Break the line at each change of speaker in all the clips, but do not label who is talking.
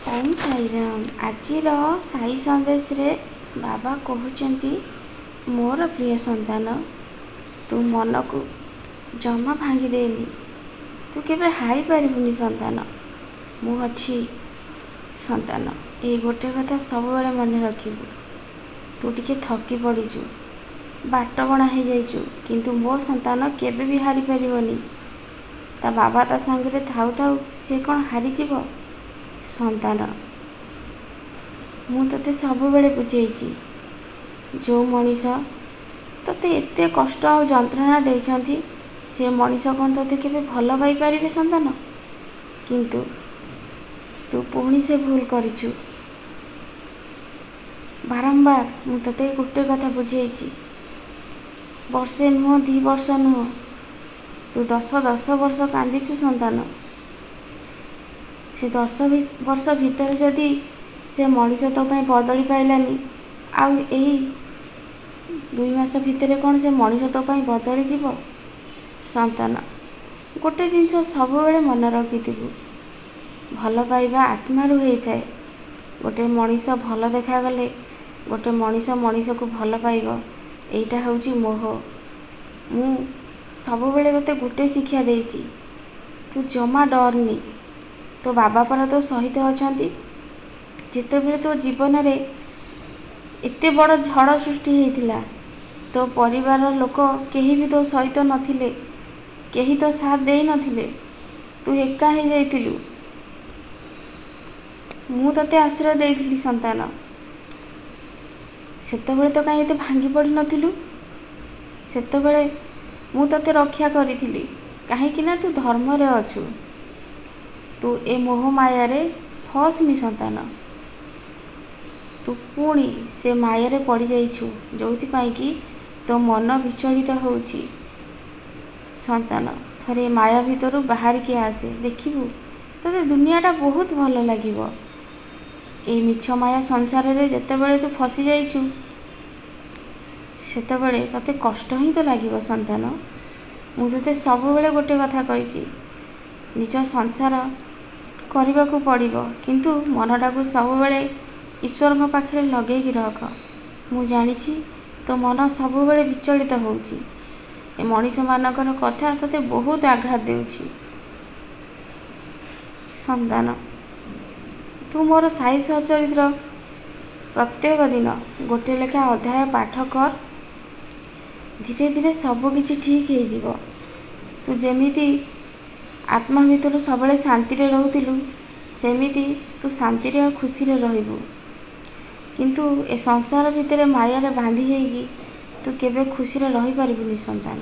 ओम साईराम। आज साई संदेश रे बाबा कहते मोर प्रिय संतान तू मन को जमा भांगी देनी, तू केबे हारी पारिबुनी संतान, मु अच्छी संतान। ये गोटे कथा सब बेले मन रखिबु। तू टिके थकी पड़ीचु, बाट बणा हो जाइचु, किंतु मो संतान केबे भी हारी पारिबनी। ता बाबा ता सांगरे थाउ थाउ से कौन हारी जीव संतान। मु तते सब बेले बुझेइची, जो मनीष तते एते कष्ट आ जंत्रणा देइछंती से मनीष कौन तते केबे भल पाई पारिबे संतान। किंतु तू पुणी से भूल करिचु। बारंबार मु तते गोटे कथा बुझेइची, वर्षे नुह 2 वर्ष नुह, तू 10 वर्ष कांदीचु संतान। से 10 वर्ष भितर जदि से मनीष तो पाई बदली पाइलानी, आउ यही 2 मास भितर कौन से मनीष तो पाई बदली जीव संतान। गोटे जिनस सब बेले मन रखिथिबु, भल पाइबा आत्मारू होइथाए। गोटे मनीष भल देखा गले गोटे मनीष मनीष को भल पाइब, एइटा होउची मोह। मु सब बेले तते गोटे शिक्षा देइची, तू जमा डरनी। तो बाबा पर तो सहित अछंती। जिते बेले तो जीवन रे एते बड़ झड़ सृष्टि होइथिला, तो परिवार लोक केही भी तो सहित नथिले, केही तो साथ देई नथिले, तू एका हो जाइथिलु। मु तते आश्रय देइथिली संतान। सेते बेले तो काई एते भांगी पड़ी नथिलु। सेते बेले मु तते रक्षा करिथिली, काहे कि ना तू धर्म रे अछु। तू ए मोह माया रे फसनी संतान। तू पुणी से माया रे पड़ी जाइछु, जोथि पाई कि तो मन विचलित होउची संतान। थरे माया भितरु बाहर के आसे, देखिबु तते दुनियाटा बहुत भल लागिबो। ए मिछ माया संसार रे जेतेबेले तू फसी जाइछु, सेतेबेले तते कष्ट ही तो लागिबो संतान। मु तते सब बेले गोटे कथा कहिची, निज संसार करने को पड़िबो, किंतु मनटा को सब बेले ईश्वर को पाखरे लगेगी रख। मु जानिछि तो मन सब बेले विचलित होउची। ए मनीष मानकर कथा तते बहुत आघात देउची संतान। तू मोर साई सचरित्र प्रत्येक दिन गोटे लेखा अध्याय पाठ कर, धीरे धीरे सब किछि ठीक हो जिवो। तू जेमिति आत्मा भितर सबले शांति रे रहूतिलु, सेमिति तू शांति रे खुशी रे रहिबु। किंतु ए संसार भितर माया रे बांधी हेगी तू केबे खुशी रे रही पारिबुनी संतान।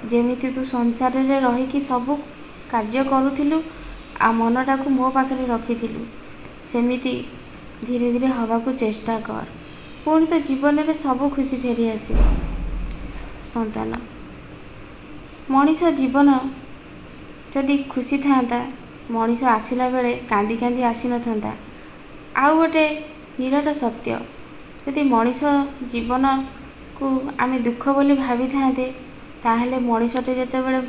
जेमिति तू संसार रे रही कि सब कार्य करूथिलु आ मनटा को मो पाखरे रखिथिलु, सेमिति धीरे धीरे हवा को चेष्टा कर। पुणी तो जीवन रे सब खुशी फेरी आसिबो संतान। मनीष जीवन जदि खुशी था, मनीष आसिला बेले कांदी कांदी आसी न था। आउ गोटे निराट सत्य, यदि मनीष जीवन को आमे दुख बोली भावी थाते, ताहेले मनीषटे जेतेबेले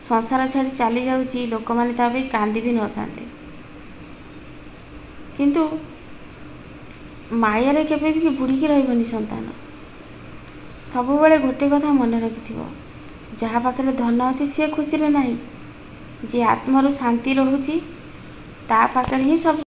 संसार छाड़ी चली जाउची, लोक माने ता भी कांदी भी न थाते। किंतु माया रे केबे भी बुड़ीकी रहिबनी संतान। सब बेले गोटे कथा मन रखिथिबो, जहा पाखरे धन अछि से खुशी रे नाही, जे आत्मारू शांति रहूची ता पाखरे ही सब